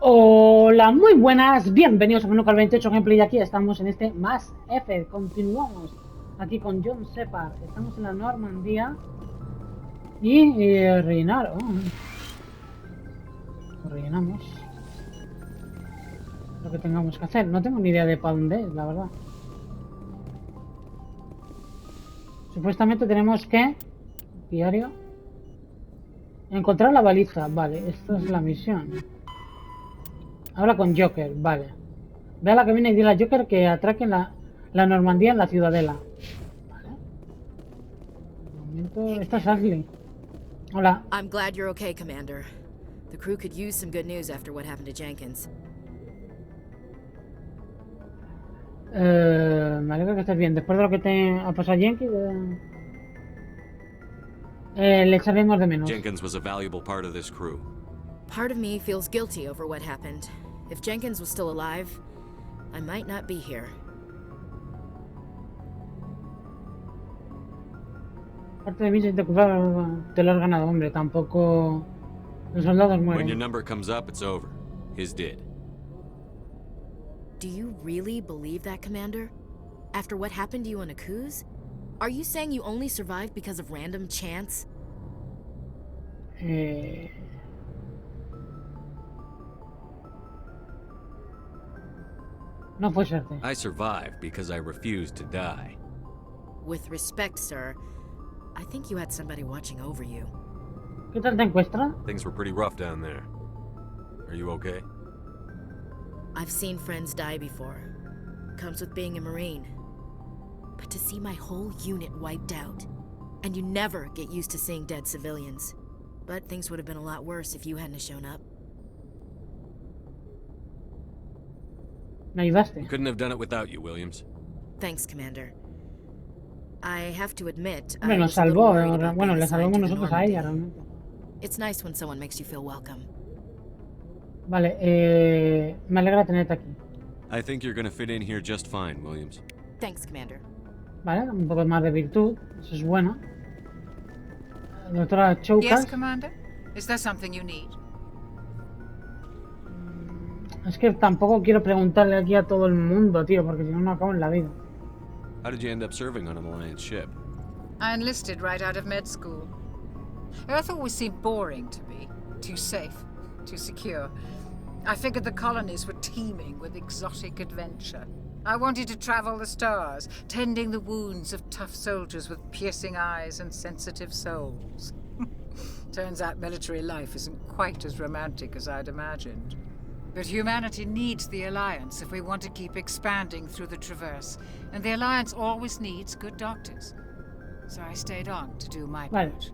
Hola, muy buenas, bienvenidos a Menúcal 28 Gameplay. Aquí estamos en este más F. Continuamos aquí con Shepard. Estamos en la Normandía y rellenar. Rellenamos lo que tengamos que hacer. No tengo ni idea de para dónde es, la verdad. Supuestamente tenemos que diario encontrar la baliza. Vale, esta es la misión. Habla con Joker, vale. Ve a la cabina y dile a Joker que atraque la Normandía en la ciudadela. Vale. De momento, esta es Ashley. Hola. I'm glad you're okay, Commander. The crew could use some good news after what happened to Jenkins. Me alegro que estés bien. Después de lo que te ha pasado a Jenkins, le echaremos de menos. Jenkins was a valuable part of this crew. Part of me feels guilty over what happened. If Jenkins was still alive, I might not be here. Parte de mí se te culpa, te lo has ganado, hombre. Tampoco los soldados When your mueren. number comes up, it's over. His did. Do you really believe that, Commander? After what happened to you on Akuz? Are you saying you only survived because of random chance? No fue suerte. I survived because I refused to die. With respect, sir, I think you had somebody watching over you. ¿Qué tal te encuentras? Things were pretty rough down there. Are you okay? I've seen friends die before. Comes with being a Marine. But to see my whole unit wiped out, and you never get used to seeing dead civilians. But things would have been a lot worse if you hadn't shown up. Me ayudaste. Couldn't have done it without you, Williams. Thanks, Commander. I have to admit, Hombre, I nos was a little salvó. worried about Bueno, being le assigned salvamos to the nosotros a ella, Normandy. realmente. It's nice when someone makes you feel welcome. Vale, me alegra tenerte aquí. I think you're gonna fit in here just fine, Williams. Thanks, Commander. Vale, un poco más de virtud. Eso es bueno. Doctora Choukas. Yes, Commander? Is there something you need? Es que tampoco quiero preguntarle aquí a todo el mundo, tío, porque si no, no acabo en la vida. How did you end up serving on an Alliance ship? I enlisted right out of med school. Earth always seemed boring to me. Too safe, too secure. I figured the colonies were teeming with exotic adventure. I wanted to travel the stars, tending the wounds of tough soldiers with piercing eyes and sensitive souls. Turns out military life isn't quite as romantic as I'd imagined. But humanity needs the Alliance if we want to keep expanding through the Traverse. And the Alliance always needs good doctors. So I stayed on to do my Vale. part.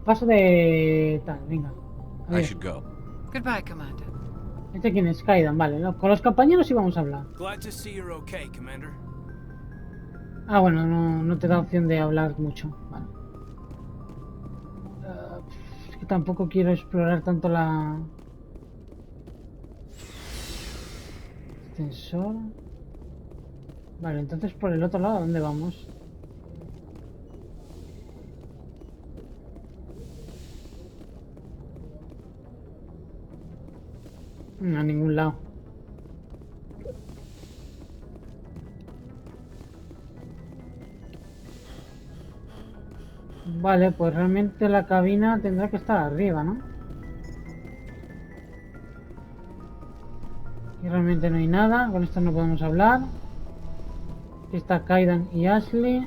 Paso de tal, venga. A I ver. should go. Goodbye, Commander. ¿Este quién es? Kaidan, vale. ¿No? Con los compañeros sí vamos a hablar. Glad to see you're okay, Commander. Ah, bueno, no te da opción de hablar mucho. Vale. Es que tampoco quiero explorar tanto la... Ascensor. Vale, entonces por el otro lado, ¿a dónde vamos? A ningún lado. Vale, pues realmente la cabina tendrá que estar arriba, ¿no? Aquí realmente no hay nada, con esto no podemos hablar. Aquí está Kaidan y Ashley.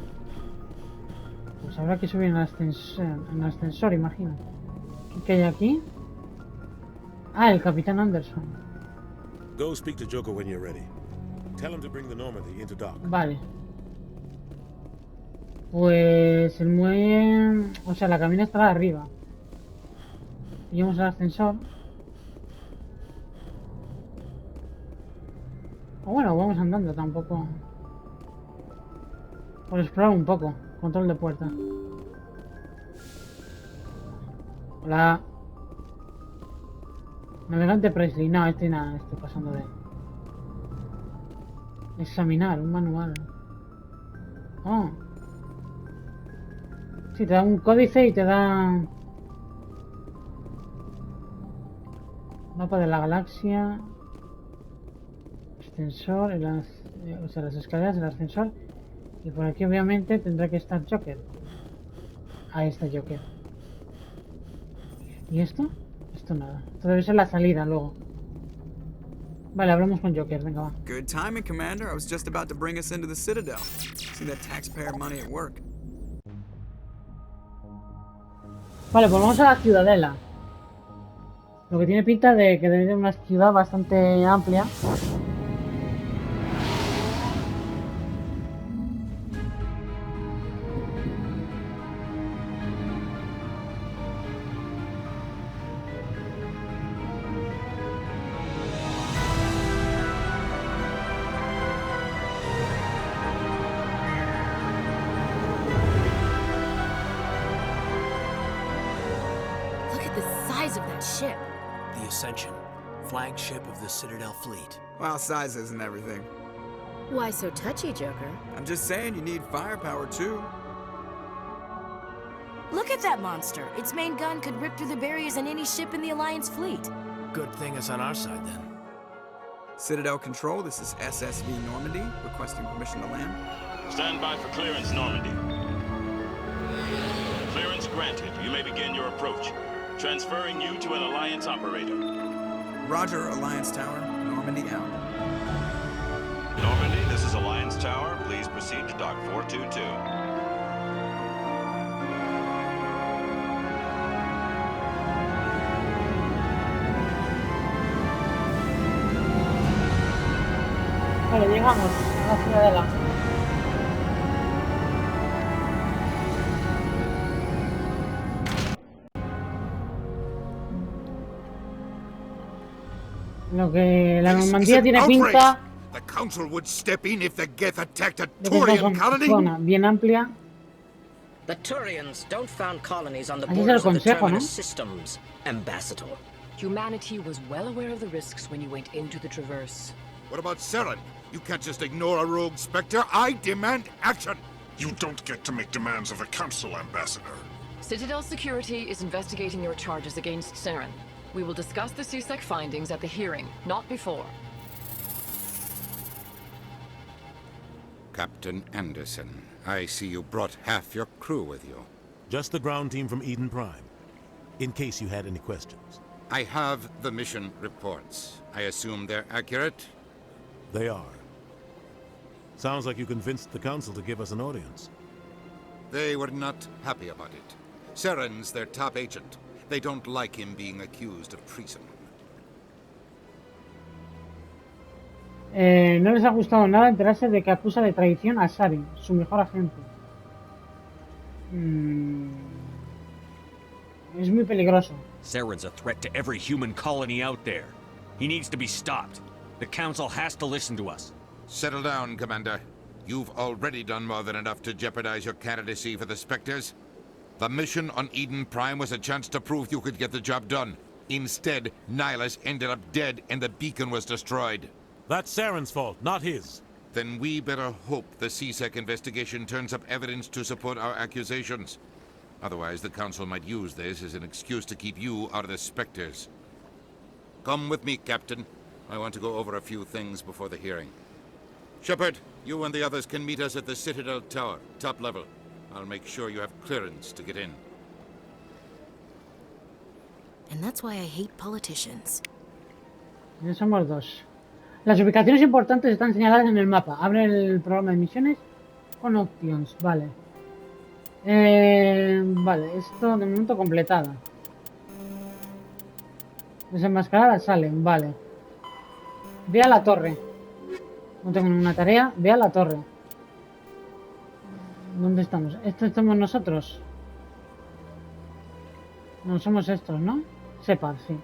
Pues habrá que subir en el ascensor, imagino. ¿Qué hay aquí? Ah, el Capitán Anderson. Go speak to Joker when you're ready. Tell him to bring the Normandy into dock. Vale. Pues el muelle... O sea, la cabina estará arriba. Pillamos el ascensor. O bueno, vamos andando tampoco. Por explorar un poco. Control de puerta. Hola. Navegante Presley. No, nada, estoy pasando de... Examinar, un manual. Oh. Sí, te da un códice y te da... Mapa de la galaxia. Ascensor, o sea, las escaleras, el ascensor. Y por aquí obviamente tendrá que estar Joker. Ahí está Joker. ¿Y esto? Esto nada. Esto debe ser la salida luego. Vale, hablamos con Joker, venga, va. Good timing, Commander. I was just about to bring us into the Citadel. See that taxpayer money at work. Vale, pues vamos a la ciudadela. Lo que tiene pinta de que debe ser una ciudad bastante amplia. Look at the size of that ship. The Ascension, flagship of the Citadel fleet. Well, size isn't everything. Why so touchy, Joker? I'm just saying you need firepower too. Look at that monster. Its main gun could rip through the barriers in any ship in the Alliance fleet. Good thing it's on our side then. Citadel Control, this is SSV Normandy, requesting permission to land. Stand by for clearance, Normandy. Clearance granted. You may begin your approach. Transferring you to an Alliance operator. Roger, Alliance Tower, Normandy out. Normandy, this is Alliance Tower. Please proceed to Dock 422. Vale, llegamos a la ciudadela. Lo que la Normandía tiene pinta The Council would step in if the Geth attacked a de que es Turian una colony. zona bien amplia. The Turians don't found colonies on the Así es el borders of the consejo, ¿no? Terminus systems, Ambassador. Humanity was well aware of the risks when you went into the Traverse. What about Seren? You can't just ignore a rogue Spectre. I demand action. You don't get to make demands of the Council, Ambassador. Citadel Security is investigating your charges against Saren. We will discuss the CSEC findings at the hearing, not before. Captain Anderson, I see you brought half your crew with you. Just the ground team from Eden Prime, in case you had any questions. I have the mission reports. I assume they're accurate? They are. Sounds like you convinced the Council to give us an audience. They were not happy about it. Seren's their top agent. They don't like him being accused of treason. No les ha gustado nada enterarse de que acusa de traición a Saren, su mejor agente. Es muy peligroso. Saren's a threat to every human colony out there. He needs to be stopped. The Council has to listen to us. Settle down, Commander. You've already done more than enough to jeopardize your candidacy for the Spectres. The mission on Eden Prime was a chance to prove you could get the job done. Instead, Nihilus ended up dead and the beacon was destroyed. That's Saren's fault, not his. Then we better hope the CSEC investigation turns up evidence to support our accusations. Otherwise, the Council might use this as an excuse to keep you out of the Spectres. Come with me, Captain. I want to go over a few things before the hearing. Shepard, you and the others can meet us at the Citadel Tower, top level. I'll make sure you have clearance to get in. And that's why I hate politicians. Ya somos dos. Las ubicaciones importantes están señaladas en el mapa. Abre el programa de misiones con options. Vale. Vale, esto de momento completada. Desenmascarada salen, vale. Ve a la torre. No tengo ninguna tarea. Ve a la torre. ¿Dónde estamos? ¿Esto estamos nosotros? No, somos estos, ¿no? Shepard, sí.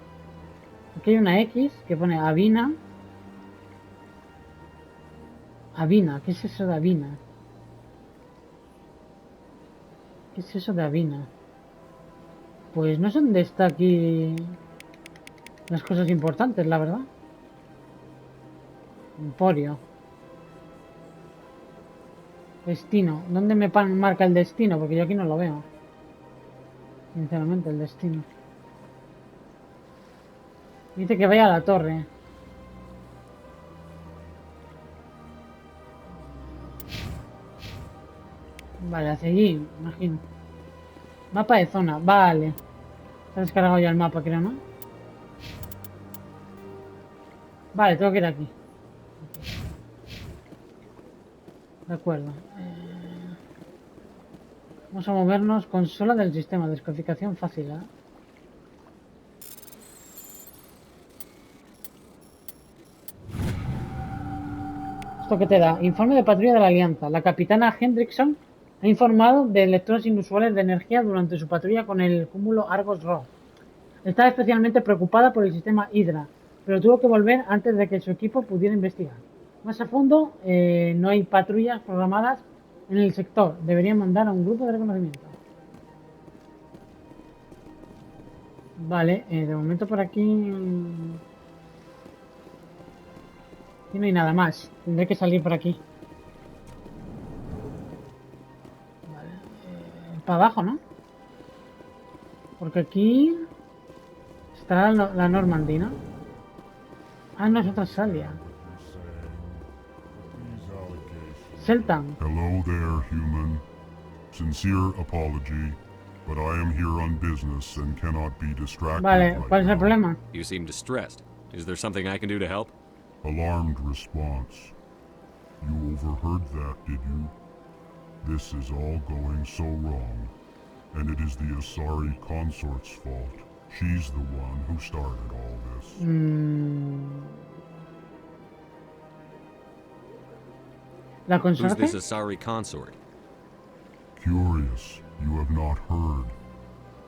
Aquí hay una X que pone Avina. Avina, ¿qué es eso de Avina? ¿Qué es eso de Avina? Pues no sé dónde está aquí las cosas importantes, la verdad. Emporio. Destino. ¿Dónde me marca el destino? Porque yo aquí no lo veo. Sinceramente, el destino. Dice que vaya a la torre. Vale, hacia allí, imagino. Mapa de zona, vale. Se ha descargado ya el mapa, creo, ¿no? Vale, tengo que ir aquí. De acuerdo. Vamos a movernos. Consola del sistema. Descodificación fácil, ¿eh? ¿Esto qué te da? Informe de patrulla de la Alianza. La capitana Hendrickson ha informado de electrones inusuales de energía durante su patrulla con el cúmulo Argos-Rho. Estaba especialmente preocupada por el sistema Hydra, pero tuvo que volver antes de que su equipo pudiera investigar. Más a fondo, no hay patrullas programadas en el sector. Deberían mandar a un grupo de reconocimiento. Vale, de momento por aquí... Aquí no hay nada más. Tendré que salir por aquí. Vale, para abajo, ¿no? Porque aquí... Estará la Normandy, ¿no? Ah, no, es otra Salia. Seltan. Hello there, human. Sincere apology, but I am here on business and cannot be distracted. Vale, ¿cuál es el problema? You seem distressed. Is there something I can do to help? Alarmed response. You overheard that, did you? This is all going so wrong, and it is the Asari consort's fault. She's the one who started all this. ¿La consorte? Who's this Asari consort? Curious, you have not heard.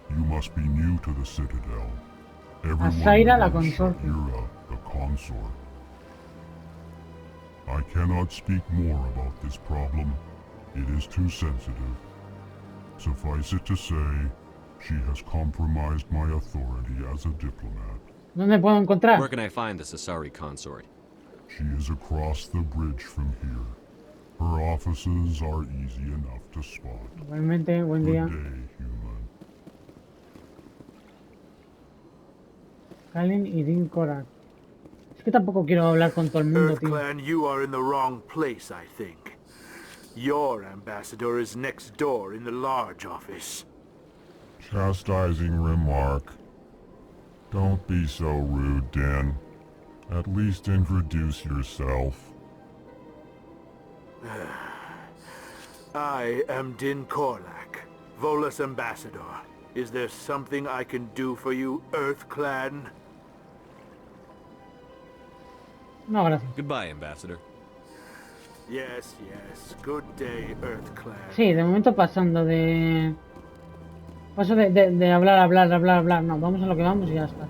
You must be new to the Citadel. Asaira la knows consorte. Shahira, the consort. I cannot speak more about this problem. It is too sensitive. Suffice it to say, she has compromised my authority as a diplomat. ¿Dónde puedo encontrar? Where can I find this Asari consort? She is across the bridge from here. Her offices are easy enough to spot. Igualmente, buen día. Good day, human. Kalin y Din Korak. Es que tampoco quiero hablar con todo el mundo, tío. Earthclan, you are in the wrong place, I think. Your ambassador is next door in the large office. Chastising remark. Don't be so rude, Dan. At least introduce yourself. I am Din Korlak, Volus ambassador. Is there something I can do for you, Earthclan? No, gracias. Goodbye, Ambassador. Yes, yes. Good day, Earthclan. Sí, de momento pasando de... Paso de hablar. No, vamos a lo que vamos y ya está.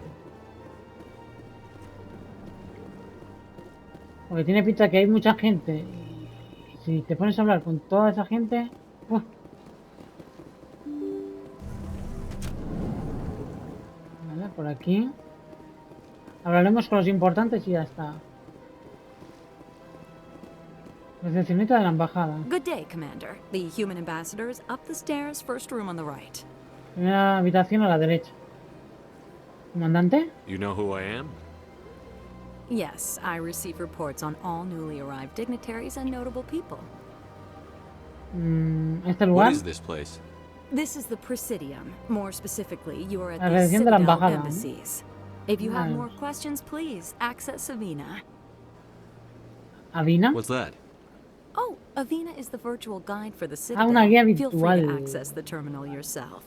Porque tiene pinta que hay mucha gente. Y si te pones a hablar con toda esa gente... ¡buah! Vale, por aquí. Hablaremos con los importantes y ya está. Recepcionista de la embajada. Good day, Commander. The human ambassador is up the stairs, first room on the right. Primera habitación a la derecha. ¿Comandante? You know who I am? Yes, I receive reports on all newly arrived dignitaries and notable people. ¿Este lugar? What is this place? This is the Presidium. More specifically, you are at La the recepción de la Citadel embajada. embassies. If you have Vale. more questions, please access Avina. ¿Avina? What's that? Oh, Avina is the virtual guide for the Ah, Citadel. una guía Feel free to virtual. access the terminal yourself.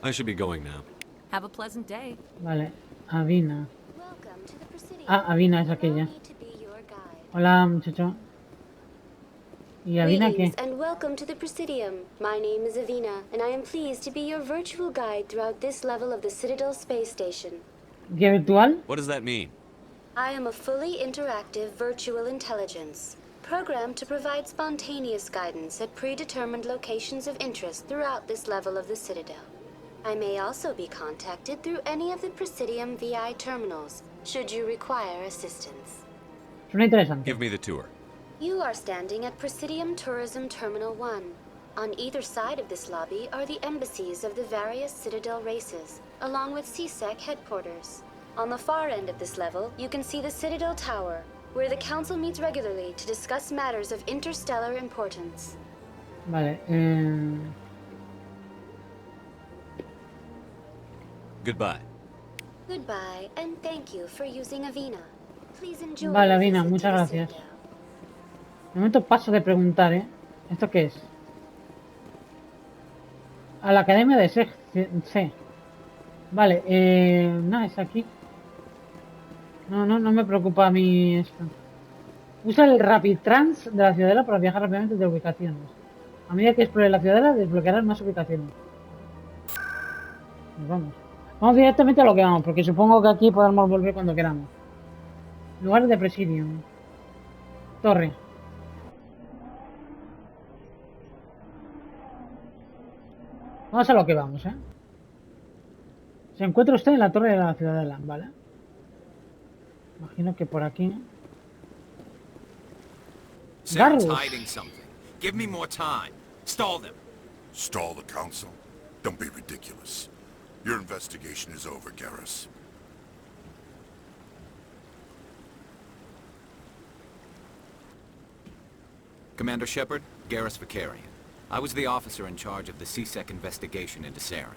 I should be going now. Have a pleasant day. Vale, Avina. Ah, Avina es aquella. Hola, muchacho. ¿Y Avina qué? Greetings and welcome to the Presidium. My name is Avina, and I am pleased to be your virtual guide throughout this level of the Citadel space station. ¿Guía virtual? What does that mean? I am a fully interactive virtual intelligence, programmed to provide spontaneous guidance at predetermined locations of interest throughout this level of the Citadel. I may also be contacted through any of the Presidium VI terminals, should you require assistance. Suena interesante. Give me the tour. You are standing at Presidium Tourism Terminal 1. On either side of this lobby are the embassies of the various Citadel races, along with CSEC headquarters. On the far end of this level, you can see the Citadel Tower, where the Council meets regularly to discuss matters of interstellar importance. Vale, Goodbye. Goodbye, and thank you for using Avina. Please enjoy Vale, your Avina, visit to muchas the gracias. Citadel. De momento paso de preguntar, ¿eh? ¿Esto qué es? A la Academia de C. Vale, no, es aquí. No me preocupa a mí esto. Usa el Rapid Trans de la ciudadela para viajar rápidamente de ubicaciones. A medida que explore la ciudadela, desbloquearás más ubicaciones. Pues vamos. Vamos directamente a lo que vamos, porque supongo que aquí podemos volver cuando queramos. Lugar de Presidium. Torre. Vamos a lo que vamos, ¿eh? Se encuentra usted en la torre de la ciudadela, ¿vale? Imagino que por aquí. Sarah's hiding something. Give me more time. Stall them. Stall the council? Don't be ridiculous. Your investigation is over, Garrus. Commander Shepard, Garrus Vicarian. I was the officer in charge of the CSEC investigation into Saren.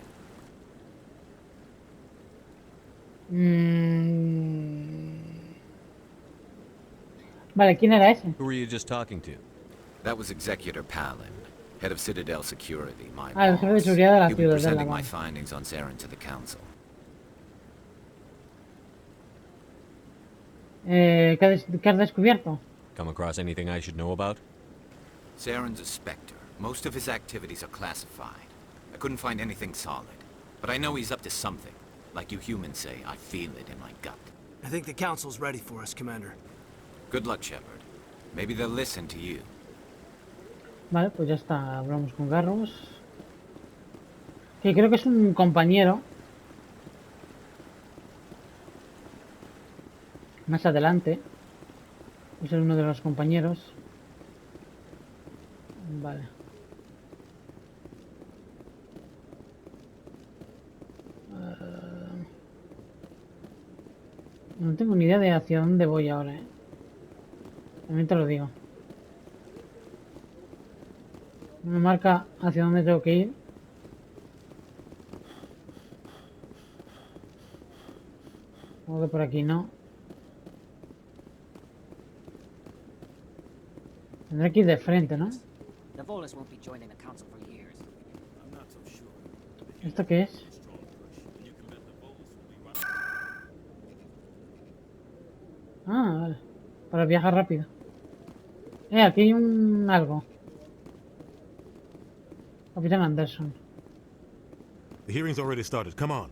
Vale, ¿quién era ese? Who were you just talking to? That was Executor Palin, head of Citadel Security, my el jefe de seguridad de la He'll be ciudadela. presenting my Vale. findings on Saren to the council. ¿Qué has descubierto? Come across anything I should know about? Saren's a Spectre. Most of his activities are classified. I couldn't find anything solid. But I know he's up to something. Like you humans say, I feel it in my gut. I think the council's ready for us, Commander. Good luck, Shepard. Maybe they'll listen to you. Vale, pues ya está. Hablamos con Garrus. Que creo que es un compañero. Más adelante. Es uno de los compañeros. Vale. No tengo ni idea de hacia dónde voy ahora, ¿eh? También te lo digo. Me marca hacia dónde tengo que ir. Supongo que por aquí no. Tendré que ir de frente, ¿no? ¿Esto qué es? Ah, vale. Para viajar rápido. Aquí hay un algo. Capitán Anderson. The hearing's already started. Come on.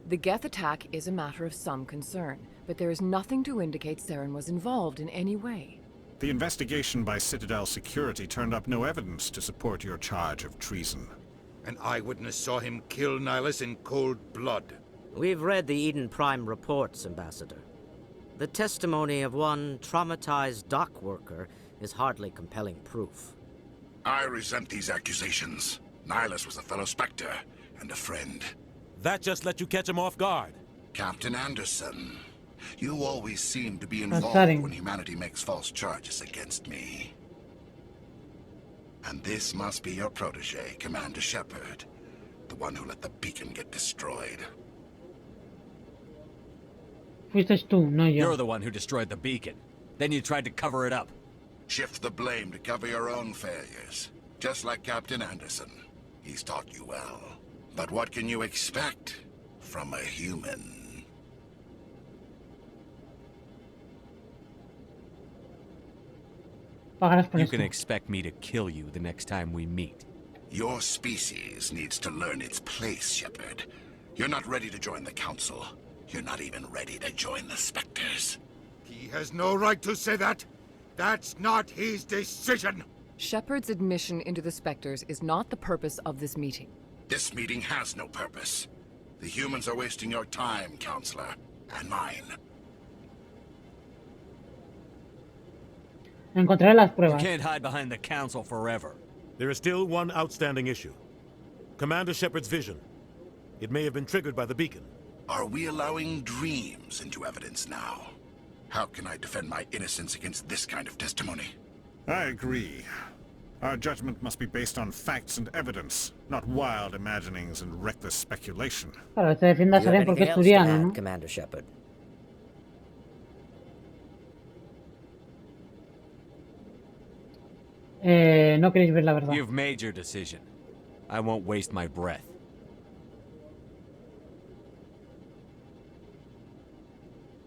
The Geth attack is a matter of some concern, but there is nothing to indicate Saren was involved in any way. The investigation by Citadel Security turned up no evidence to support your charge of treason. An eyewitness saw him kill Nihilus in cold blood. We've read the Eden Prime reports, Ambassador. The testimony of one traumatized dock worker is hardly compelling proof. I resent these accusations. Nihilus was a fellow Spectre and a friend. That just let you catch him off guard. Captain Anderson, you always seem to be involved when humanity makes false charges against me. And this must be your protege, Commander Shepard, the one who let the beacon get destroyed. Fuiste tú, no yo. You're the one who destroyed the beacon. Then you tried to cover it up. Shift the blame to cover your own failures, just like Captain Anderson. He's taught you well. But what can you expect from a human? You can expect me to kill you the next time we meet. Your species needs to learn its place, Shepard. You're not ready to join the Council. You're not even ready to join the Spectres. He has no right to say that. That's not his decision. Shepard's admission into the Spectres is not the purpose of this meeting. This meeting has no purpose. The humans are wasting your time, Counselor, and mine. Encontraré las You pruebas. can't hide behind the council forever. There is still one outstanding issue. Commander Shepard's vision. It may have been triggered by the beacon. Are we allowing dreams into evidence now? How can I defend my innocence against this kind of testimony? I agree. Our judgment must be based on facts and evidence, not wild imaginings and reckless speculation. Claro, se defiende a Do you have Saren porque anything es else to turiano, add, ¿no? Commander Shepard? No queréis ver la verdad. You've made your decision. I won't waste my breath.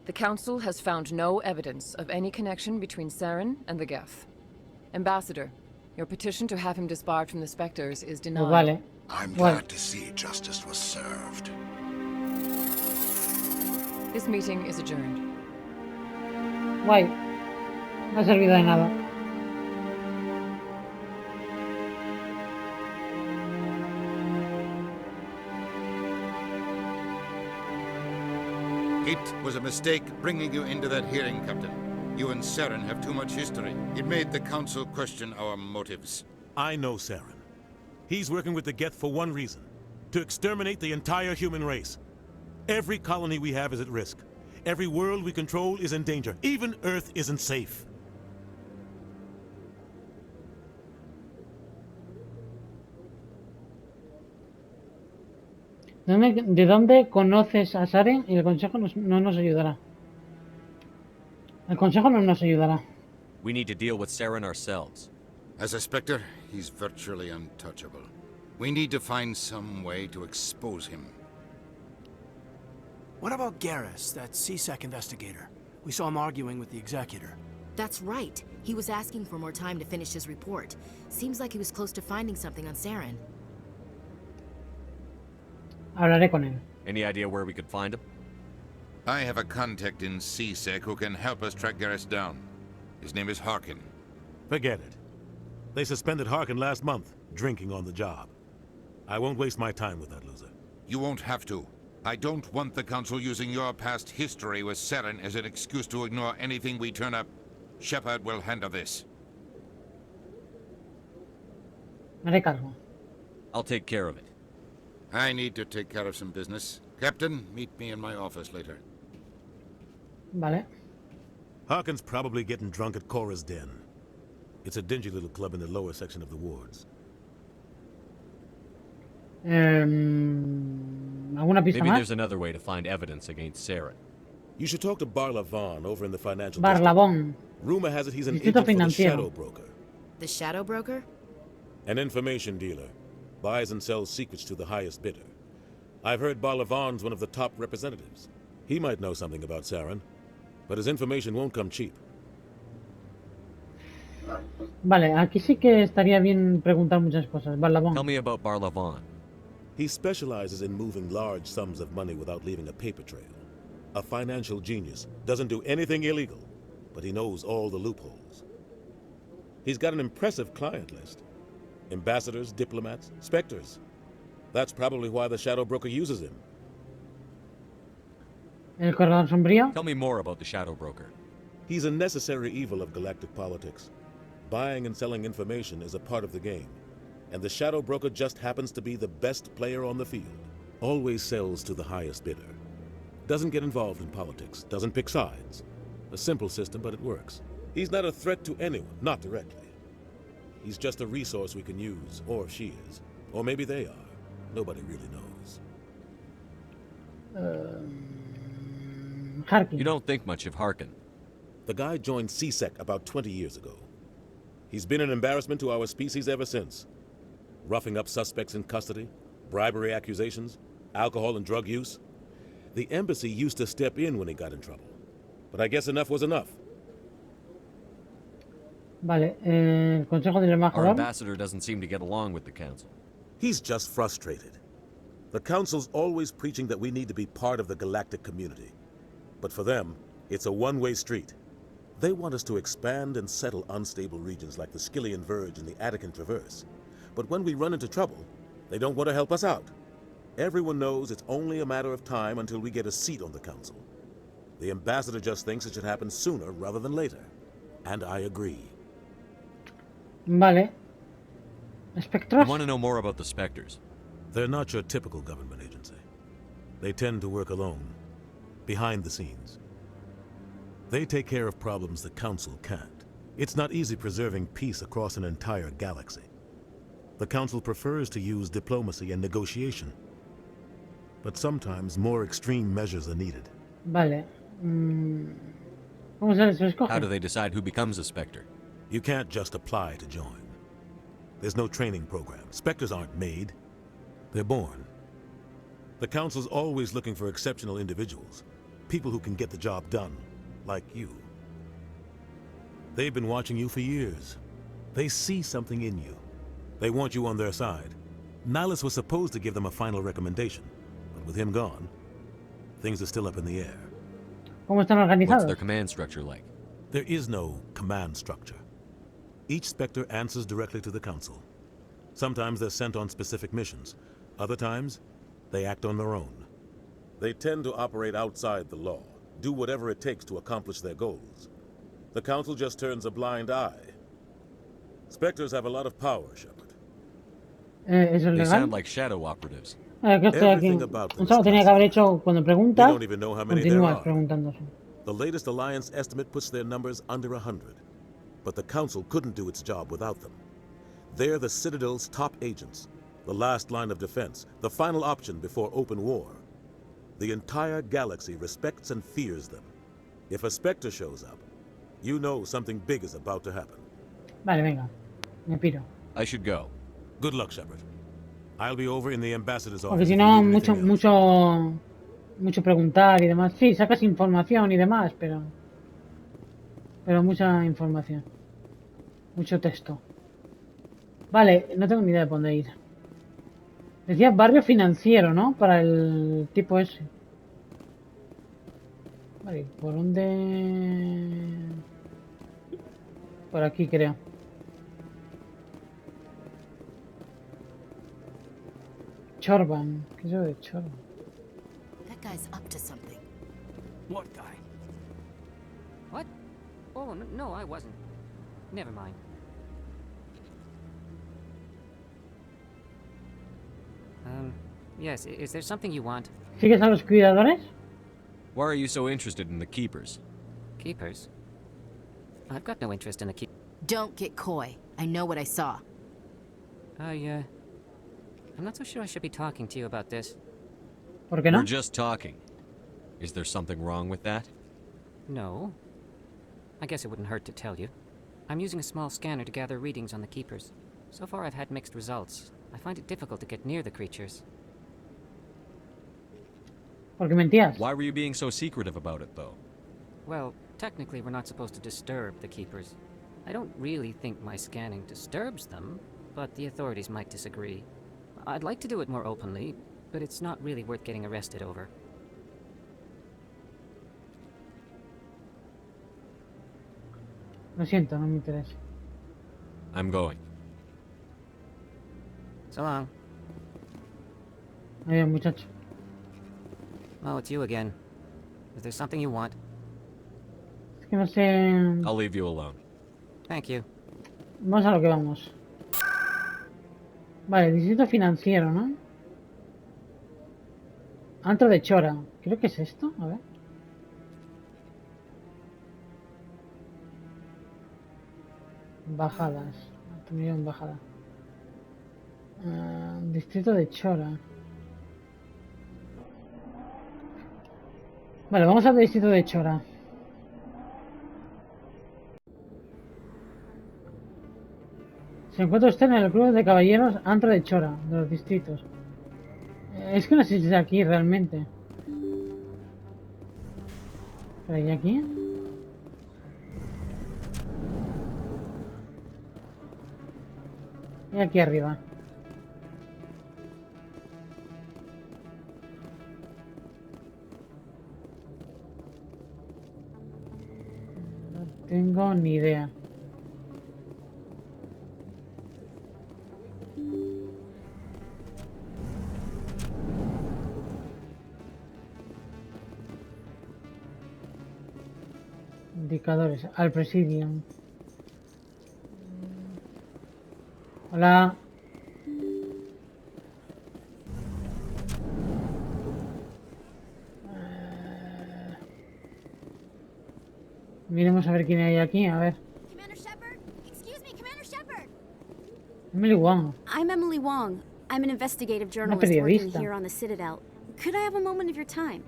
The Council has found no evidence of any connection between Saren and the Geth. Ambassador, your petition to have him disbarred from the Spectres is denied. Vale. I'm glad to see justice was served. This meeting is adjourned. Guay. No ha servido de nada. It was a mistake bringing you into that hearing, Captain. You and Saren have too much history. It made the Council question our motives. I know Saren. He's working with the Geth for one reason. To exterminate the entire human race. Every colony we have is at risk. Every world we control is in danger. Even Earth isn't safe. ¿De dónde conoces a Saren? Y el consejo no nos ayudará. El consejo no nos ayudará. We need to deal with Saren ourselves. As a Spectre, he's virtually untouchable. We need to find some way to expose him. What about Garrus, that CSEC investigator? We saw him arguing with the Executor. That's right. He was asking for more time to finish his report. Seems like he was close to finding something on Saren. Hablaré con él. Any idea where we could find him? I have a contact in CSEC who can help us track Garrus down. His name is Harkin. Forget it. They suspended Harkin last month, drinking on the job. I won't waste my time with that loser. You won't have to. I don't want the Council using your past history with Saren as an excuse to ignore anything we turn up. Shepard will handle this. Me haré cargo. I'll take care of it. I need to take care of some business. Captain, meet me in my office later. Vale. Harkin's probably getting drunk at Cora's Den. It's a dingy little club in the lower section of the wards. ¿Alguna pista Maybe más? there's another way to find evidence against Saren. You should talk to Barlavon over in the financial Barlavon. district. Rumor has it he's an Distrito agent for the Financiero. Shadow Broker. The Shadow Broker? An information dealer. Buys and sells secrets to the highest bidder. I've heard Barlavon's one of the top representatives. He might know something about Saren, but his information won't come cheap. Vale, aquí sí que estaría bien preguntar muchas cosas. Barlavon. Tell me about Barlavon. He specializes in moving large sums of money without leaving a paper trail. A financial genius. Doesn't do anything illegal, but he knows all the loopholes. He's got an impressive client list. Ambassadors, diplomats, specters. That's probably why the Shadow Broker uses him. El corredor sombrío. Tell me more about the Shadow Broker. He's a necessary evil of galactic politics. Buying and selling information is a part of the game. And the Shadow Broker just happens to be the best player on the field. Always sells to the highest bidder. Doesn't get involved in politics. Doesn't pick sides. A simple system, but it works. He's not a threat to anyone, not directly. He's just a resource we can use, or she is. Or maybe they are. Nobody really knows. Harkin. You don't think much of Harkin. The guy joined CSEC about 20 years ago. He's been an embarrassment to our species ever since. Roughing up suspects in custody, bribery accusations, alcohol and drug use. The embassy used to step in when he got in trouble. But I guess enough was enough. Vale, el consejo del Our embajador. ambassador doesn't seem to get along with the council. He's just frustrated. The Council's always preaching that we need to be part of the galactic community. But for them, it's a one-way street. They want us to expand and settle unstable regions like the Skillian Verge and the Attican Traverse. But when we run into trouble, they don't want to help us out. Everyone knows it's only a matter of time until we get a seat on the Council. The ambassador just thinks it should happen sooner rather than later. And I agree. Vale. I Espectros. want to know more about the Spectres. They're not your typical government agency. They tend to work alone, behind the scenes. They take care of problems the Council can't. It's not easy preserving peace across an entire galaxy. The Council prefers to use diplomacy and negotiation. But sometimes more extreme measures are needed. Vale. ¿Cómo se escoge? How do they decide who becomes a Spectre? You can't just apply to join. There's no training program. Spectres aren't made. They're born. The Council's always looking for exceptional individuals. People who can get the job done. Like you. They've been watching you for years. They see something in you. They want you on their side. Nihilus was supposed to give them a final recommendation. But with him gone, things are still up in the air. ¿Cómo están organizados? What's their command structure like? There is no command structure. Each Spectre answers directly to the Council. Sometimes they're sent on specific missions. Other times, they act on their own. They tend to operate outside the law, do whatever it takes to accomplish their goals. The Council just turns a blind eye. Spectres have a lot of power, Shepard. ¿Eso es They legal? sound like shadow operatives. Que estoy aquí. Everything about them Eso lo is tenía que haber hecho cuando We preguntas. don't even know how many there Continúas are. preguntándose. The latest Alliance estimate puts their numbers under 100. But the Council couldn't do its job without them. They're the Citadel's top agents, the last line of defense, the final option before open war. The entire galaxy respects and fears them. If a Spectre shows up, you know something big is about to happen. Vale, venga. Me piro. I should go. Good luck, Shepard. I'll be over in the ambassador's Porque office. si if you no, need anything else. mucho preguntar y demás. Sí, sacas información y demás, pero mucha información. Mucho texto. Vale, no tengo ni idea de por dónde ir. Decía barrio financiero, ¿no? Para el tipo ese. Vale, ¿por dónde? Por aquí, creo. Chorban. ¿Qué es eso de Chorban? That guy's up to something. What guy? What? Oh, no, I wasn't. Never mind. Yes, is there something you want? ¿Sigues a los cuidadores? Why are you so interested in the Keepers? Keepers? I've got no interest in the keep. Don't get coy. I know what I saw. I'm not so sure I should be talking to you about this. ¿Por qué no? We're just talking. Is there something wrong with that? No. I guess it wouldn't hurt to tell you. I'm using a small scanner to gather readings on the Keepers. So far I've had mixed results. I find it difficult to get near the creatures. Porque mentías. Why were you being so secretive about it, though? Well, technically we're not supposed to disturb the Keepers. I don't really think my scanning disturbs them, but the authorities might disagree. I'd like to do it more openly, but it's not really worth getting arrested over. Lo siento, no me interesa. I'm going. So long. Adiós, muchacho. Oh, it's you again. Is there something you want? Es que no sé... I'll leave you alone. Thank you. Vamos a lo que vamos. Vale, distrito financiero, ¿no? Antro de Chora. Creo que es esto. A ver. Bajadas. Tuvieron bajada. Distrito de Chora. Vale, vamos al distrito de Chora. Se encuentra usted en el club de caballeros Antro de Chora, de los distritos. Es que no sé si es aquí realmente. ¿Pero hay aquí? Y aquí arriba. No tengo ni idea. Indicadores. Al Presidium. Hola. Miremos a ver quién hay aquí, a ver. Commander Shepard? Excuse me, Commander Shepard! Emily Wong. I'm Emily Wong. I'm an investigative Una journalist working periodista. here on the Citadel. Could I have a moment of your time?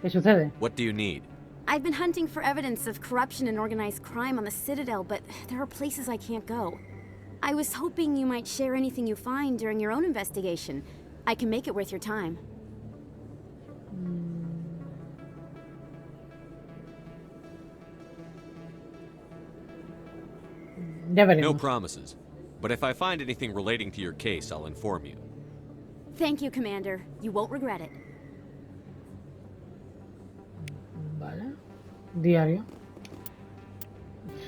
¿Qué sucede? What do you need? I've been hunting for evidence of corruption and organized crime on the Citadel, but there are places I can't go. I was hoping you might share anything you find during your own investigation. I can make it worth your time. Ya veremos. No promises. But if I find anything relating to your case, I'll inform you. Thank you, Commander. You won't regret it. Vale. Diario.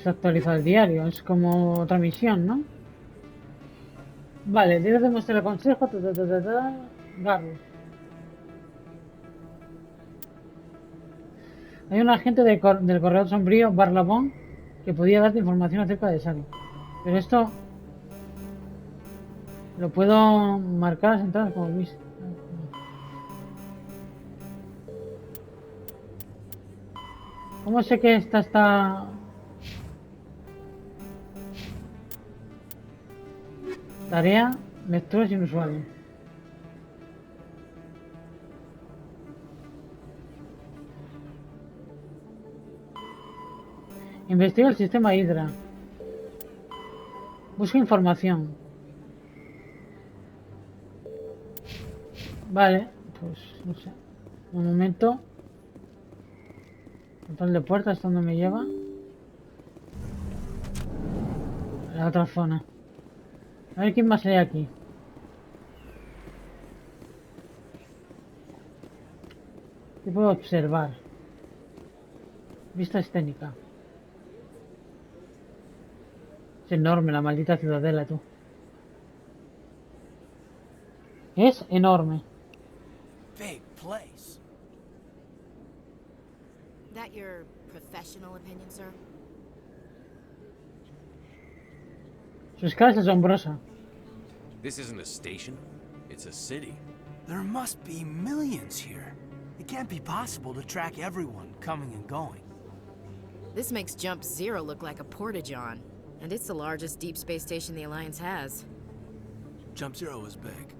Se actualiza el diario. Es como otra misión, ¿no? Vale, debes demostrar el consejo. Garros. Hay un agente del corredor sombrío, Barlabón, que podía darte información acerca de Sally. Pero esto lo puedo marcar las entradas como viste. ¿Cómo sé que esta está...? Tarea, lecturas inusuales. Investiga el sistema Hydra. Busca información. Vale, pues no sé. Un momento. Control de puertas, ¿dónde me lleva? A la otra zona. A ver quién más hay aquí. ¿Qué puedo observar? Vista escénica. Es enorme la maldita ciudadela, tú. Es enorme. Big place. That your professional opinion, sir? Su escala es asombrosa. This isn't a station. It's a city. There must be millions here. It can't be possible to track everyone coming and going. This makes Jump Zero look like a porta-john. And it's the largest deep space station the Alliance has. Jump Zero is big,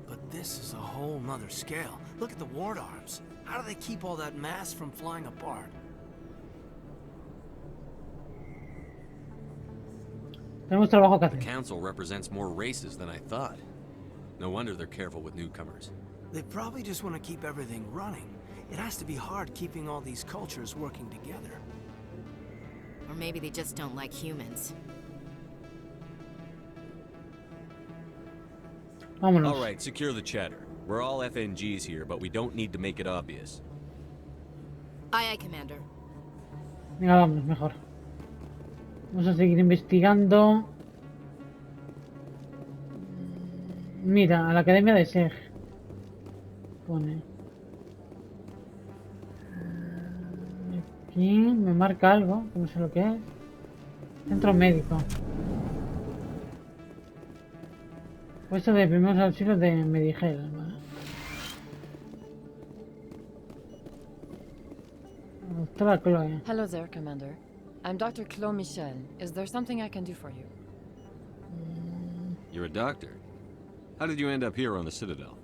but this is a whole nother scale. Look at the ward arms. How do they keep all that mass from flying apart? Tenemos trabajo que The hacer. council represents more races than I thought. No wonder they're careful with newcomers. They probably just want to keep everything running. It has to be hard keeping all these cultures working together. Or maybe they just don't like humans. Vámonos. All right, secure the chatter. We're all FNGs here, but we don't need to make it obvious. Aye, aye, Commander. Venga, vamos, mejor. Vamos a seguir investigando. Mira, a la Academia de SEG. Pone. Aquí me marca algo, que no sé lo que es. Centro médico. Puesto de primeros auxilios de Medigel, ¿vale? Doctora Chloe. Hello there, Commander. I'm Dr. Chloe Michel. Is there something I can do for you? You're a doctor. How did you end up here on the Citadel?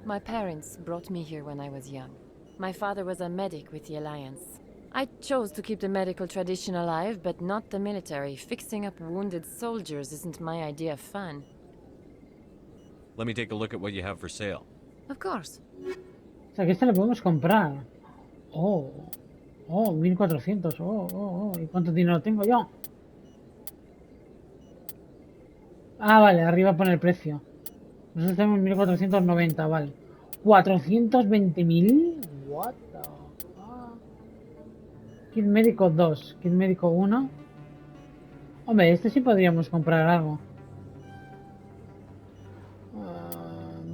My parents brought me here when I was young. My father was a medic with the Alliance. I chose to keep the medical tradition alive, but not the military. Fixing up wounded soldiers isn't my idea of fun. Let me take a look at what you have for sale. Of course. O sea, que esta la podemos comprar. Oh. Oh, 1400. Oh. ¿Y cuánto dinero tengo yo? Ah, vale, arriba pone el precio. Nosotros tenemos 1490, vale. 420.000. What the fuck? Kit médico 2, kit médico 1. Hombre, este sí podríamos comprar algo.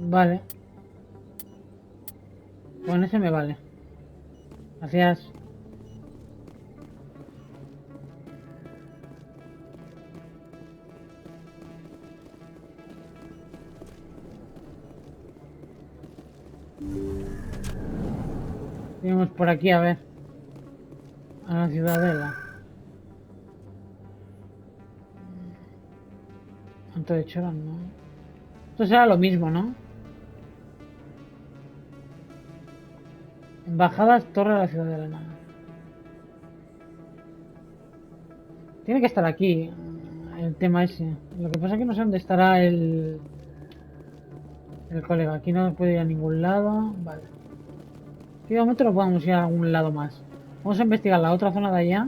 Vale. Con ese me vale. Gracias. Seguimos por aquí, a ver. A la ciudadela. Tanto de choras, ¿no? Esto será lo mismo, ¿no? Embajadas, torre de la ciudadela. No. Tiene que estar aquí el tema ese. Lo que pasa es que no sé dónde estará el colega. Aquí no puede ir a ningún lado. Vale. Aquí de momento no podemos ir a algún lado más. Vamos a investigar la otra zona de allá.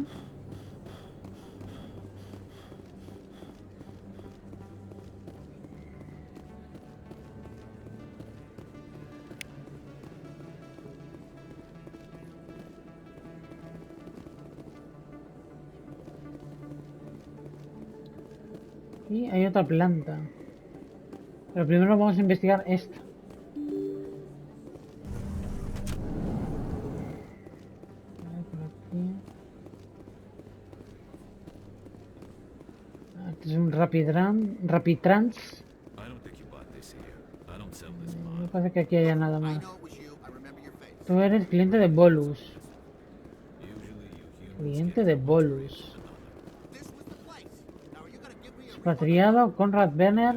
Y hay otra planta. Pero primero vamos a investigar esta. Este es un rapid trans. Me parece que aquí haya nada más. Tú eres cliente de Bolus. Cliente de Bolus. Expatriado, Conrad Werner.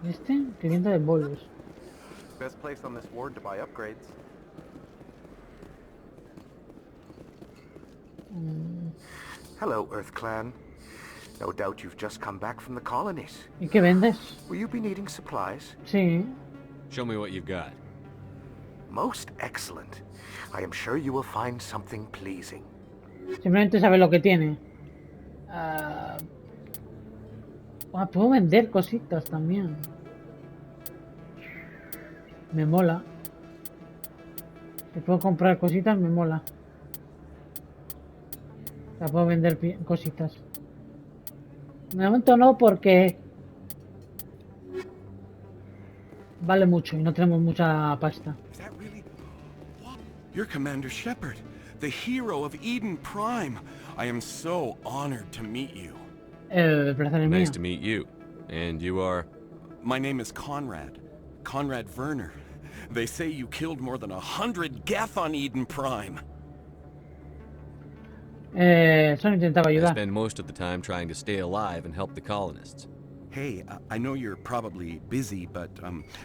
Este, cliente de Bolus. Best place on this ward to buy upgrades. Hello, Earth Clan. No doubt you've just come back from the colonies. ¿Y qué vendes? Will you be needing supplies? Sí. Show me what you've got. Most excellent. I am sure you will find something pleasing. Simplemente sabe lo que tiene. Puedo vender cositas también. Me mola. Si puedo comprar cositas, me mola. O sea, puedo vender cositas. De momento no, porque vale mucho y no tenemos mucha pasta. You're Commander Shepard, the hero of Eden Prime. I am so honored to meet you. El placer es mío. Nice to meet you. And you are? My name is Conrad. Conrad Werner. They say you killed more than 100 Geth on Eden Prime. Solo intentaba I ayudar. spend most of the time trying to stay alive and help the colonists. Hey, I know you're probably busy, but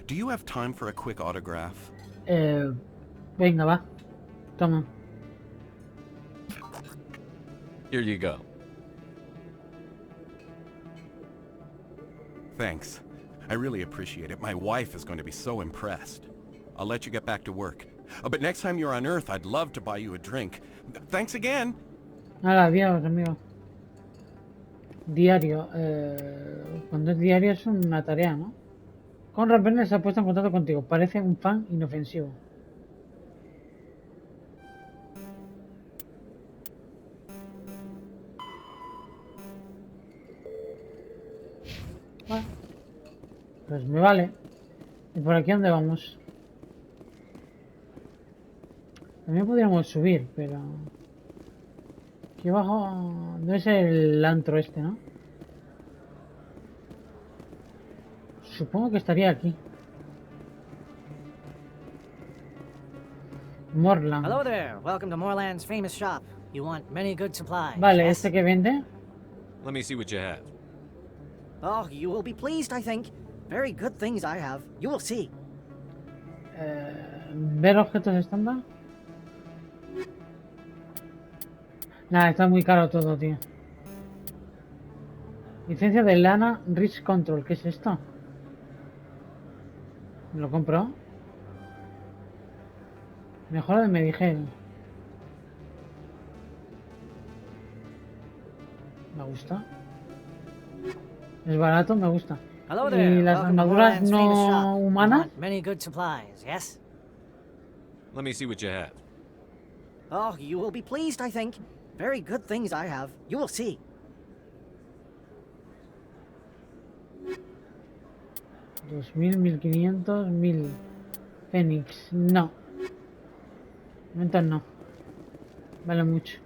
do you have time for a quick autograph? Venga, va. Toma. Here you go. Thanks. I really appreciate it. My wife is going to be so impressed. I'll let you get back to work. But next time you're on Earth, I'd love to buy you a drink. Thanks again. Nada, adiós, amigo. Diario. Cuando es diario es una tarea, ¿no? Conrad Werner se ha puesto en contacto contigo. Parece un fan inofensivo. Bueno, pues me vale. ¿Y por aquí dónde vamos? También podríamos subir, pero... Aquí abajo no es el antro este, ¿no? Supongo que estaría aquí. Morland. Hello there. Welcome to Morland's famous shop. You want many good supplies. Vale, yes? ¿este que vende? Let me see what you have. Oh, you will be pleased, I think. Very good things I have. You will see. ¿Ver objetos estándar? Nada, está muy caro todo, tío. Licencia de lana, Risk Control. ¿Qué es esto? ¿Me lo compro? Mejora de Medigel. Me gusta. Es barato, me gusta. Hello there. ¿Y las Welcome to armaduras Morland's famous no shop. You humanas? want many good supplies, yes? Let me see what you have. Oh, you will be pleased, I think. Very good things I have. You will see. $2000, 1500, 1000. Fénix, no. Momentos no. Vale mucho.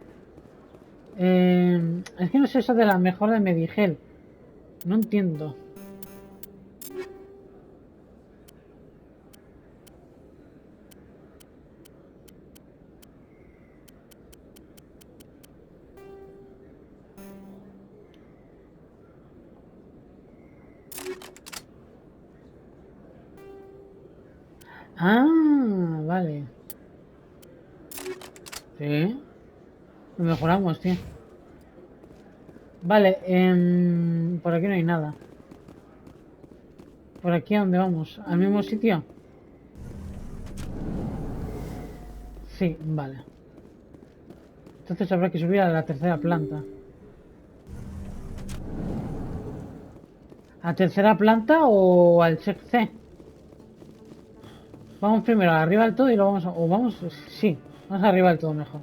Es que no sé eso de la mejora de Medigel. No entiendo. Ah, vale. Sí. Lo mejoramos, tío. Vale, por aquí no hay nada. ¿Por aquí a dónde vamos? ¿Al mismo sitio? Sí, vale. Entonces habrá que subir a la tercera planta. ¿A tercera planta o al check C? Vamos primero arriba del todo y luego vamos o vamos... Sí, vamos arriba del todo mejor.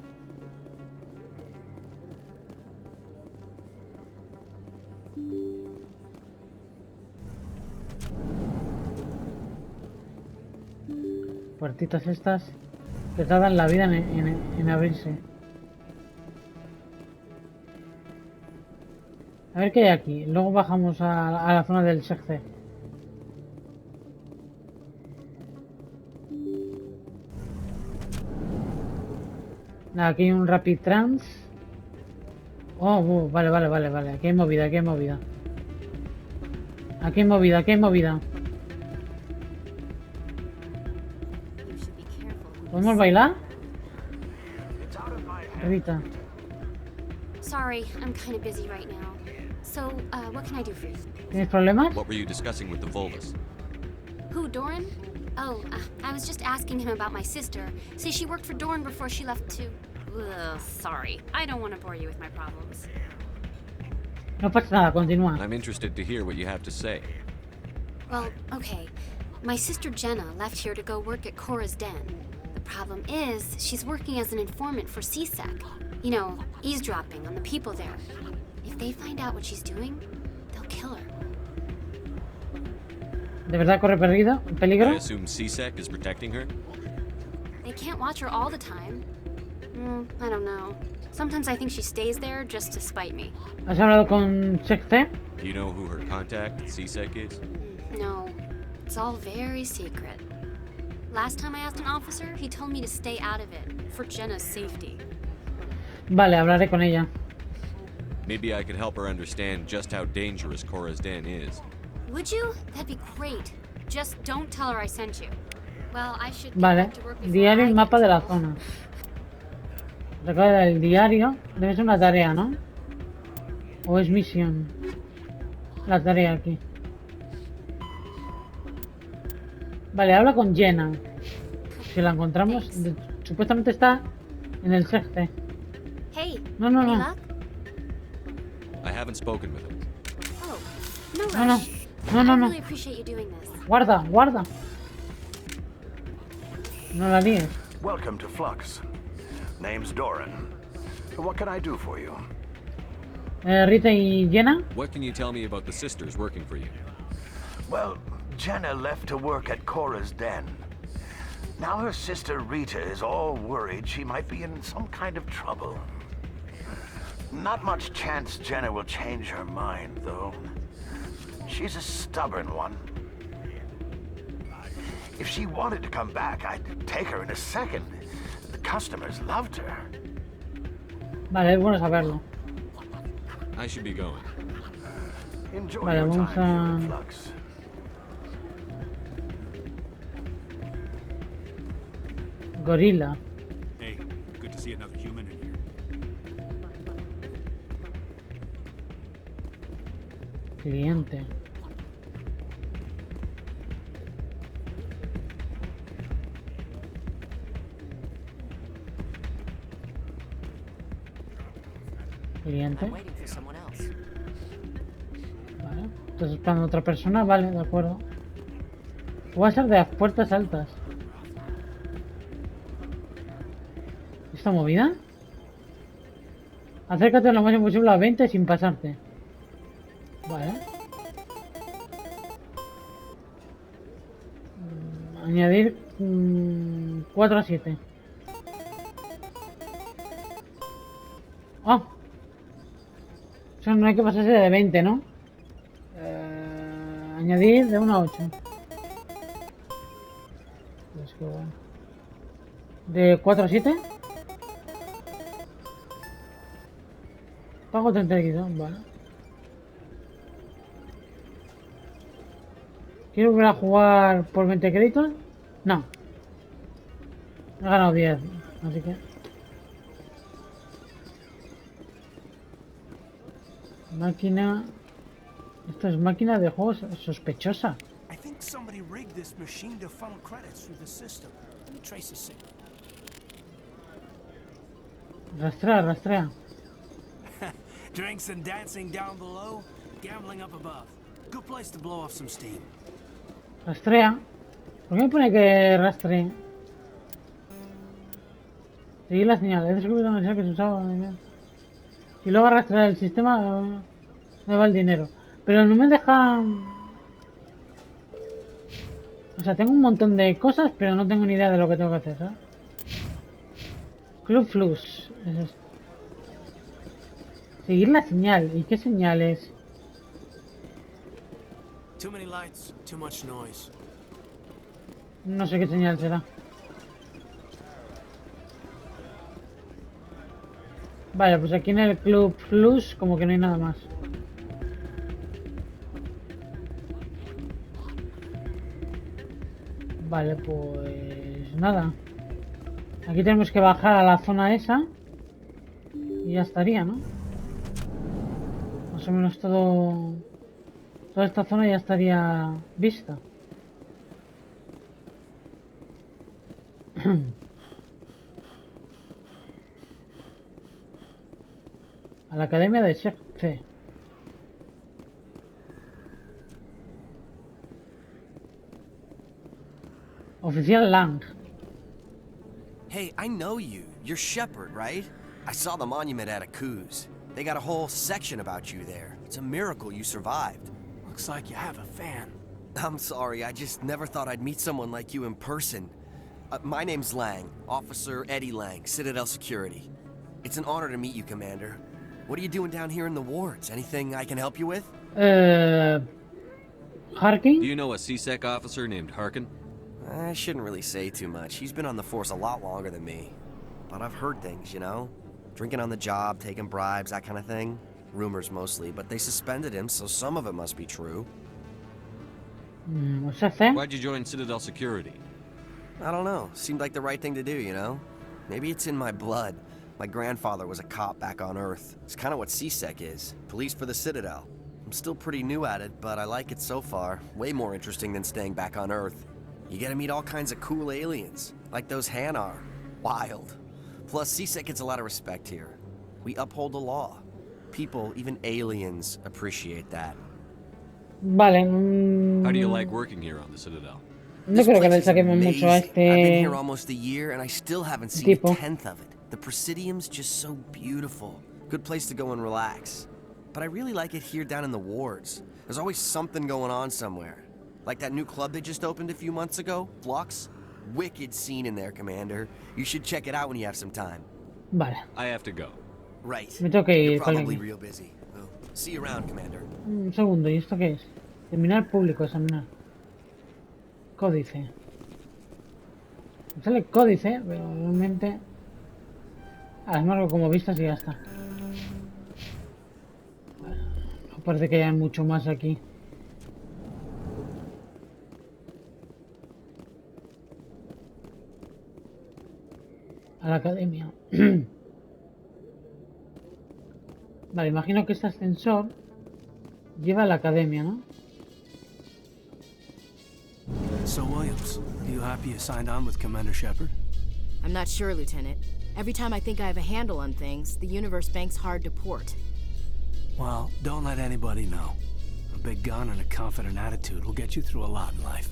Puertitas estas que tardan la vida en abrirse. A ver qué hay aquí. Luego bajamos a la zona del check C. Nada, aquí hay un rapid trans. Oh, vale. Aquí hay movida, aquí hay movida. Aquí hay movida, aquí hay movida. ¿Podemos bailar? Rita. Sorry, I'm kind of busy right now. So, what can I do for you? ¿Tienes problemas? What were you discussing with the Volus? Who, Doran? Oh, I was just asking him about my sister. Say she worked for Doran before she left to... Ugh, sorry, I don't want to bore you with my problems. No pasa nada, continúa. I'm interested to hear what you have to say. Well, okay. My sister Jenna left here to go work at Cora's Den. The problem is, she's working as an informant for CSEC. You know, eavesdropping on the people there. If they find out what she's doing, they'll kill her. ¿De verdad corre peligro? I assume CSEC is protecting her? They can't watch her all the time. I don't know. Sometimes I think she stays there just to spite me. ¿Has hablado con Check C? Do you know who her contact at CSEC is? No, it's all very secret. Last time I asked an officer, he told me to stay out of it, for Jenna's safety. Vale, hablaré con ella. Maybe I could help her understand just how dangerous Cora's Den is. Would you? That'd be great. Just don't tell her I sent you. Well, I should get Vale, back to work before diario y I mapa get de la to- zona. Recuerda el diario. Debe ser una tarea, ¿no? O es misión. La tarea aquí. Vale, habla con Jenna. Si la encontramos, supuestamente está en el sexte. Hey, No. any luck? I haven't spoken with her. Oh, no No. rush. No. I really appreciate you doing this. Guarda. No la líes. Welcome to Flux. Name's Doran. What can I do for you? Rita y Jenna. What can you tell me about the sisters working for you? Well, Jenna left to work at Cora's Den. Now her sister Rita is all worried she might be in some kind of trouble. Not much chance Jenna will change her mind, though. She's a stubborn one. If she wanted to come back, I'd take her in a second. The customers loved her. Vale, es bueno saberlo. I should be going. Enjoy Vale, your vamos time here a... in Flux. Gorila. Hey, good to see another human in here. Cliente. Cliente. I'm waiting for someone else. Vale. ¿Estás esperando a otra persona? Vale, de acuerdo. Voy a ser de las puertas altas. ¿Esta movida? Acércate lo máximo posible a 20 sin pasarte. Vale. Añadir 4 a 7. ¡Ah! Eso no hay que pasarse de 20, ¿no? Añadir de 1 a 8. Pues que bueno. ¿De 4 a 7? Pago 32, vale. ¿Quiero volver a jugar por 20 créditos? No. He ganado 10, así que... Máquina... Esto es máquina de juegos sospechosa. I think somebody rigged this machine to funnel credits through the system. Let me trace the signal. Rastrea, rastrea. Drinks and dancing down below, gambling up above. Good place to blow off some steam. Rastrea. ¿Por qué me pone que rastree? Seguir la señal. He descubierto una señal que se usaba. Y luego rastrear el sistema. Me va el dinero. Pero no me deja... O sea, tengo un montón de cosas, pero no tengo ni idea de lo que tengo que hacer, ¿sabes? Club Flux. Es esto. Seguir la señal. ¿Y qué señal es? Too many lights, too much noise. No sé qué señal será. Vaya, pues aquí en el Club Flux como que no hay nada más. Vale, pues nada. Aquí tenemos que bajar a la zona esa. Y ya estaría, ¿no? Más o menos todo... Toda esta zona ya estaría vista. A la academia de Shepard. Oficial Lang. Hey, I know you. You're Shepard, right? I saw the monument at Akuz. They got a whole section about you there. It's a miracle you survived. Looks like you have a fan. I'm sorry, I just never thought I'd meet someone like you in person. My name's Lang, Officer Eddie Lang, Citadel Security. It's an honor to meet you, Commander. What are you doing down here in the wards? Anything I can help you with? Harkin? Do you know a CSEC officer named Harkin? I shouldn't really say too much. He's been on the force a lot longer than me. But I've heard things, you know? Drinking on the job, taking bribes, that kind of thing. Rumors mostly, but they suspended him, so some of it must be true. Why'd you join Citadel Security? I don't know. Seemed like the right thing to do, you know? Maybe it's in my blood. My grandfather was a cop back on Earth. It's kind of what CSEC is. Police for the Citadel. I'm still pretty new at it, but I like it so far. Way more interesting than staying back on Earth. You get to meet all kinds of cool aliens, like those Hanar. Wild. Plus, CSEC gets a lot of respect here. We uphold the law. People, even aliens, appreciate that. Vale. How do you like working here on the Citadel? No creo que le saquemos mucho a I've been here este almost a year and I still haven't seen tipo. a tenth of it. The Presidium's just so beautiful. Good place to go and relax. But I really like it here down in the wards. There's always something going on somewhere. Like that new club they just opened a few months ago, Flux. Wicked scene in there, Commander. You should check it out when you have some time. Vale. I have to go. Right. Me tengo que ir, You're probably colega. real busy. Well, see you around, Commander. Un segundo, ¿y esto qué es? Terminar público, examinar. Códice. Me sale códice, pero realmente... Ah, es marco como vistas y ya está. Bueno, no parece que haya mucho más aquí. A la academia. Vale, imagino que este ascensor lleva a la academia, ¿no? So, Williams, are you happy you signed on with Commander Shepard? I'm not sure, Lieutenant. Every time I think I have a handle on things, the Universe Bank's hard to port. Well, don't let anybody know. A big gun and a confident attitude will get you through a lot in life.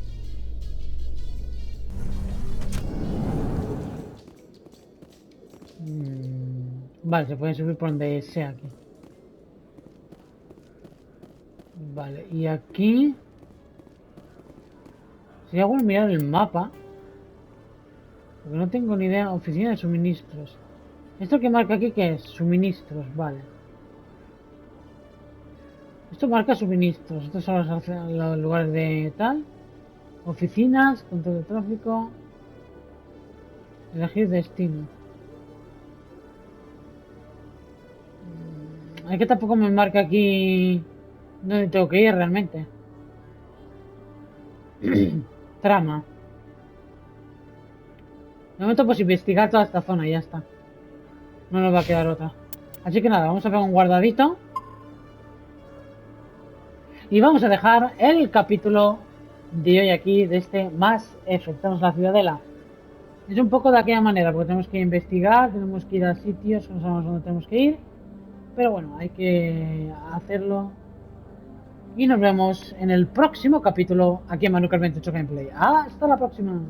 Vale, se puede subir por donde sea aquí. Vale, y aquí... Sería bueno mirar el mapa. Porque no tengo ni idea. Oficina de suministros. Esto que marca aquí, ¿qué es? Suministros, vale. Esto marca suministros. Estos son los lugares de tal. Oficinas, control de tráfico. Elegir destino. Es que tampoco me marca aquí dónde tengo que ir realmente. Trama. De momento pues investigar toda esta zona y ya está. No nos va a quedar otra. Así que nada, vamos a pegar un guardadito. Y vamos a dejar el capítulo de hoy aquí, de este más enfrentamos la ciudadela. Es un poco de aquella manera, porque tenemos que investigar, tenemos que ir a sitios, no sabemos dónde tenemos que ir. Pero bueno, hay que hacerlo. Y nos vemos en el próximo capítulo aquí en Manuker 28 Gameplay. ¡Hasta la próxima!